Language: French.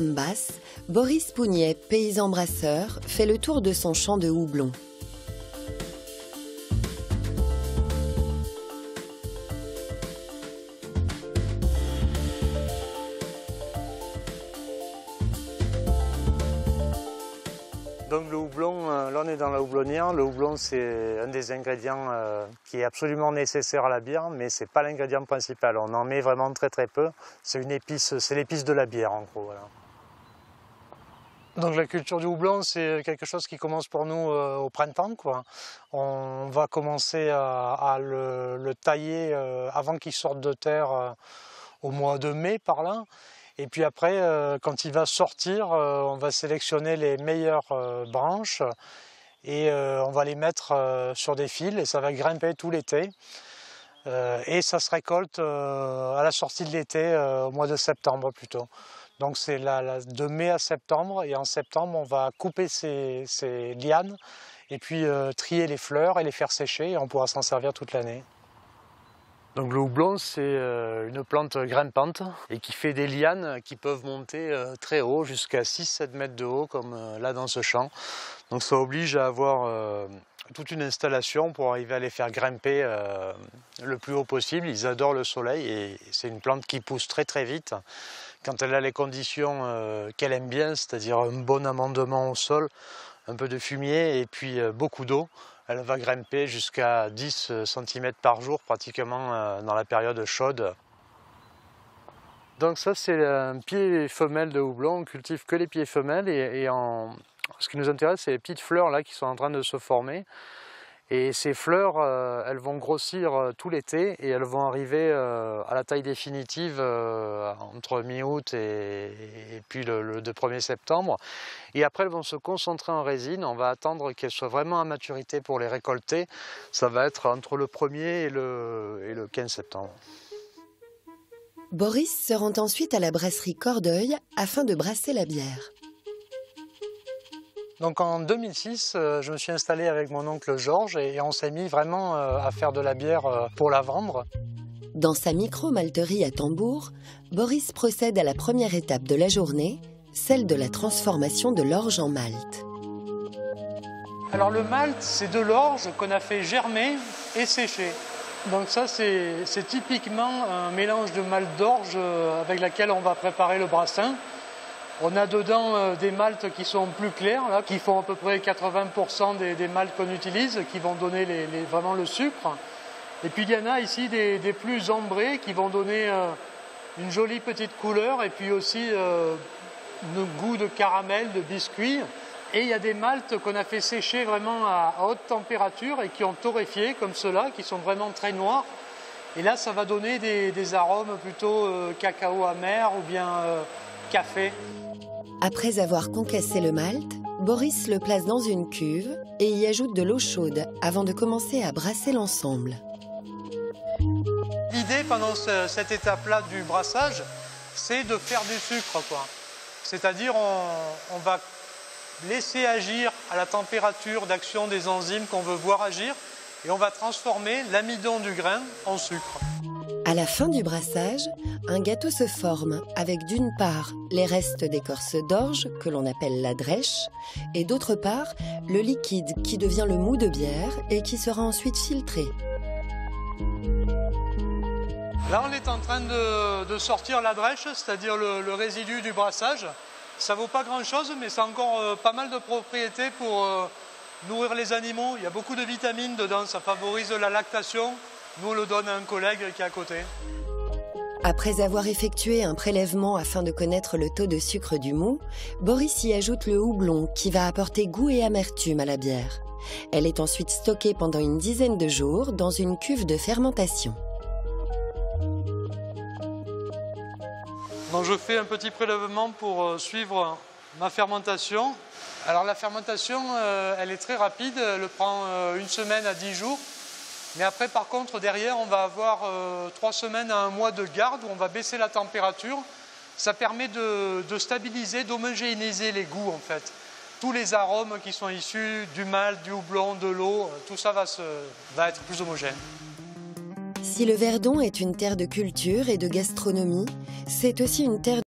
Basse, Boris Pougnet, paysan brasseur, fait le tour de son champ de houblon. Donc le houblon, là on est dans la houblonnière. Le houblon c'est un des ingrédients qui est absolument nécessaire à la bière, mais c'est pas l'ingrédient principal. On en met vraiment très peu. C'est une épice, c'est l'épice de la bière en gros. Voilà. Donc la culture du houblon c'est quelque chose qui commence pour nous au printemps, quoi. On va commencer à le tailler avant qu'il sorte de terre au mois de mai par là. Et puis après, quand il va sortir, on va sélectionner les meilleures branches et on va les mettre sur des fils et ça va grimper tout l'été. Et ça se récolte à la sortie de l'été, au mois de septembre plutôt. Donc c'est de mai à septembre et en septembre on va couper ces lianes et puis trier les fleurs et les faire sécher et on pourra s'en servir toute l'année. Donc le houblon c'est une plante grimpante et qui fait des lianes qui peuvent monter très haut, jusqu'à 6-7 mètres de haut comme là dans ce champ. Donc ça oblige à avoir toute une installation pour arriver à les faire grimper le plus haut possible. Ils adorent le soleil et c'est une plante qui pousse très vite. Quand elle a les conditions qu'elle aime bien, c'est-à-dire un bon amendement au sol, un peu de fumier et puis beaucoup d'eau, elle va grimper jusqu'à 10 cm par jour pratiquement dans la période chaude. Donc ça c'est un pied femelle de houblon, on cultive que les pieds femelles ce qui nous intéresse c'est les petites fleurs là qui sont en train de se former. Et ces fleurs, elles vont grossir tout l'été et elles vont arriver à la taille définitive entre mi-août et puis le 1er septembre. Et après, elles vont se concentrer en résine. On va attendre qu'elles soient vraiment à maturité pour les récolter. Ça va être entre le 1er et le 15 septembre. Boris se rend ensuite à la brasserie Cordeuil afin de brasser la bière. Donc en 2006, je me suis installé avec mon oncle Georges et on s'est mis vraiment à faire de la bière pour la vendre. Dans sa micro-malterie à Tambour, Boris procède à la première étape de la journée, celle de la transformation de l'orge en malt. Alors le malt, c'est de l'orge qu'on a fait germer et sécher. Donc ça, c'est typiquement un mélange de malt d'orge avec laquelle on va préparer le brassin. On a dedans des maltes qui sont plus clairs, là, qui font à peu près 80% des maltes qu'on utilise, qui vont donner vraiment le sucre. Et puis il y en a ici des plus ambrés qui vont donner une jolie petite couleur et puis aussi un goût de caramel, de biscuit. Et il y a des maltes qu'on a fait sécher vraiment à haute température et qui ont torréfié, comme ceux-là, qui sont vraiment très noirs. Et là, ça va donner des arômes plutôt cacao amer ou bien café. Après avoir concassé le malt, Boris le place dans une cuve et y ajoute de l'eau chaude avant de commencer à brasser l'ensemble. L'idée pendant cette étape-là du brassage, c'est de faire du sucre, quoi. C'est-à-dire on va laisser agir à la température d'action des enzymes qu'on veut voir agir et on va transformer l'amidon du grain en sucre. À la fin du brassage, un gâteau se forme avec d'une part les restes d'écorce d'orge que l'on appelle la drèche et d'autre part le liquide qui devient le mou de bière et qui sera ensuite filtré. Là on est en train de sortir la drèche, c'est-à-dire le résidu du brassage. Ça vaut pas grand-chose mais ça a encore pas mal de propriétés pour nourrir les animaux. Il y a beaucoup de vitamines dedans, ça favorise la lactation. Nous, on le donne à un collègue qui est à côté. Après avoir effectué un prélèvement afin de connaître le taux de sucre du mou, Boris y ajoute le houblon qui va apporter goût et amertume à la bière. Elle est ensuite stockée pendant une dizaine de jours dans une cuve de fermentation. Donc je fais un petit prélèvement pour suivre ma fermentation. Alors la fermentation, elle est très rapide, elle prend une semaine à 10 jours. Mais après, par contre, derrière, on va avoir 3 semaines à 1 mois de garde où on va baisser la température. Ça permet de stabiliser, d'homogénéiser les goûts, en fait. Tous les arômes qui sont issus du malt, du houblon, de l'eau, tout ça va être plus homogène. Si le Verdon est une terre de culture et de gastronomie, c'est aussi une terre